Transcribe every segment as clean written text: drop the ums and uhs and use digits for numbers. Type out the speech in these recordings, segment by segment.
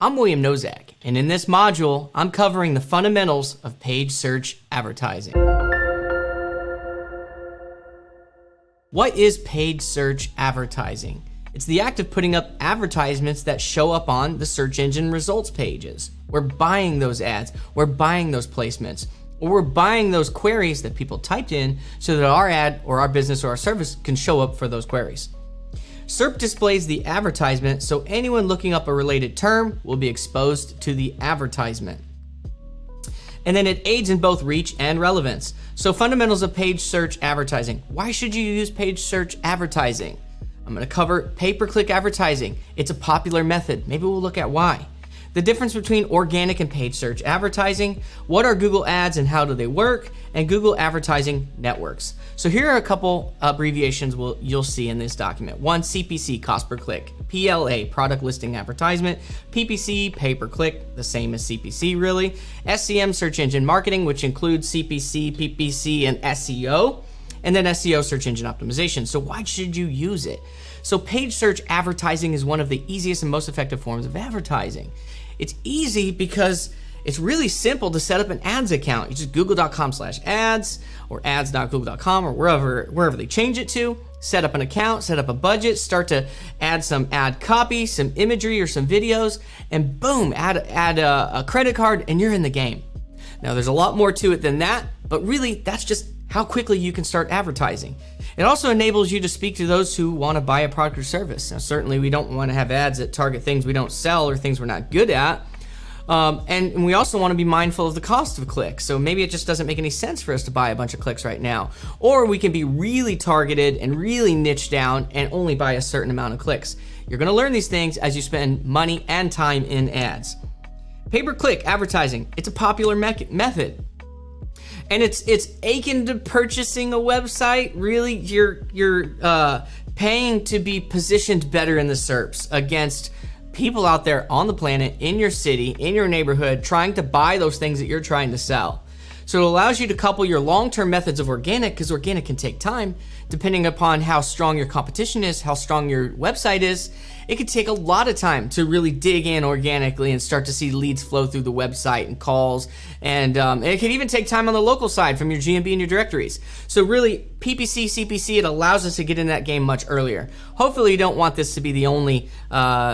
I'm William Nozak, and in this module, I'm covering the fundamentals of paid search advertising. What is paid search advertising? It's the act of putting up advertisements that show up on the search engine results pages. We're buying those ads, we're buying those placements, or we're buying those queries that people typed in so that our ad or our business or our service can show up for those queries. SERP displays the advertisement, so anyone looking up a related term will be exposed to the advertisement. And then it aids in both reach and relevance. So fundamentals of paid search advertising. Why should you use paid search advertising? I'm going to cover pay-per-click advertising. It's a popular method. Maybe we'll look at why. The difference between organic and paid search advertising, what are Google Ads and how do they work, and Google advertising networks. So here are a couple abbreviations you'll see in this document. One, CPC, cost per click. PLA, product listing advertisement. PPC, pay per click, the same as CPC really. SEM, search engine marketing, which includes CPC, PPC, and SEO. And then SEO, search engine optimization. So why should you use it? So paid search advertising is one of the easiest and most effective forms of advertising. It's easy because it's really simple to set up an ads account. You just google.com/ads or ads.google.com or wherever they change it to. Set up an account, set up a budget, start to add some ad copy, some imagery or some videos, and boom, add a credit card and you're in the game. Now there's a lot more to it than that, but really that's just how quickly you can start advertising. It also enables you to speak to those who want to buy a product or service. Now, certainly we don't want to have ads that target things we don't sell or things we're not good at. And we also want to be mindful of the cost of clicks. So maybe it just doesn't make any sense for us to buy a bunch of clicks right now. Or we can be really targeted and really niche down and only buy a certain amount of clicks. You're going to learn these things as you spend money and time in ads. Pay-per-click advertising, it's a popular method. And it's akin to purchasing a website. Really, you're paying to be positioned better in the SERPs against people out there on the planet, in your city, in your neighborhood, trying to buy those things that you're trying to sell. So it allows you to couple your long-term methods of organic, because organic can take time, depending upon how strong your competition is, how strong your website is. It could take a lot of time to really dig in organically and start to see leads flow through the website and calls. And it can even take time on the local side from your GMB and your directories. So really, PPC, CPC, it allows us to get in that game much earlier. Hopefully you don't want this to be the only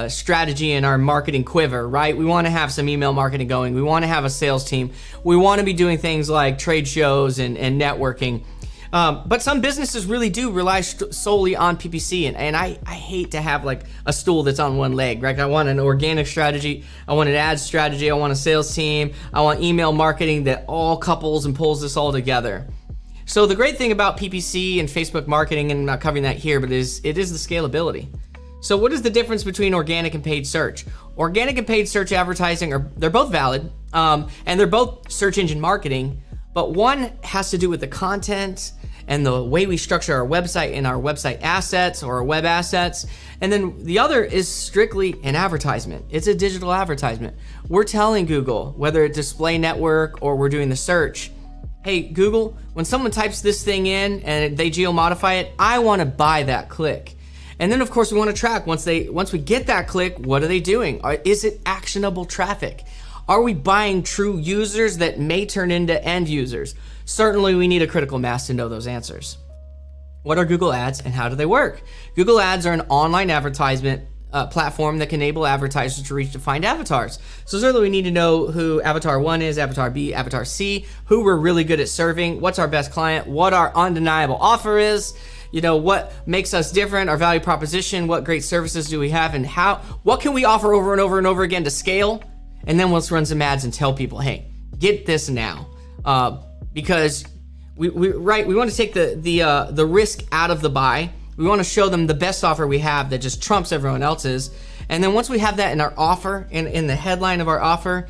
strategy in our marketing quiver, right? We want to have some email marketing going. We want to have a sales team. We want to be doing things like trade shows and networking. But some businesses really do rely solely on PPC, and I hate to have like a stool that's on one leg, right? I want an organic strategy, I want an ad strategy, I want a sales team, I want email marketing that all couples and pulls this all together. So the great thing about PPC and Facebook marketing, and I'm not covering that here, but it is the scalability. So what is the difference between organic and paid search? Organic and paid search advertising they're both valid, and they're both search engine marketing, but one has to do with the content and the way we structure our website and our website assets or our web assets. And then the other is strictly an advertisement. It's a digital advertisement. We're telling Google, whether it's display network or we're doing the search, hey, Google, when someone types this thing in and they geo-modify it, I want to buy that click. And then of course we want to track once we get that click, what are they doing? Is it actionable traffic? Are we buying true users that may turn into end users? Certainly we need a critical mass to know those answers. What are Google Ads and how do they work? Google Ads are an online advertisement platform that can enable advertisers to reach defined avatars. So certainly we need to know who Avatar 1 is, Avatar B, Avatar C, who we're really good at serving, what's our best client, what our undeniable offer is, you know, what makes us different, our value proposition, what great services do we have, and what can we offer over and over and over again to scale? And then let's run some ads and tell people, hey, get this now. Because we want to take the risk out of the buy. We want to show them the best offer we have that just trumps everyone else's. And then once we have that in our offer, in the headline of our offer,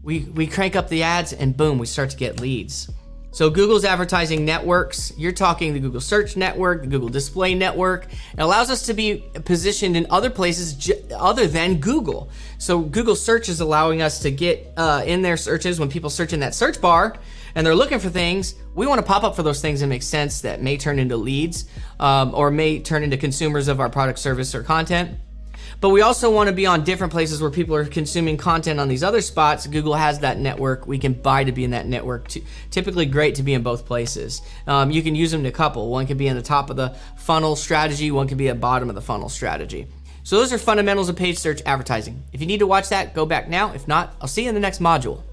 we crank up the ads and boom, we start to get leads. So Google's advertising networks, you're talking the Google Search Network, the Google Display Network. It allows us to be positioned in other places other than Google. So Google Search is allowing us to get in their searches when people search in that search bar and they're looking for things. We want to pop up for those things that make sense, that may turn into leads or may turn into consumers of our product, service, or content. But we also want to be on different places where people are consuming content on these other spots. Google has that network. We can buy to be in that network. Typically great to be in both places. You can use them to couple. One could be in the top of the funnel strategy. One could be at bottom of the funnel strategy. So those are fundamentals of paid search advertising. If you need to watch that, go back now. If not, I'll see you in the next module.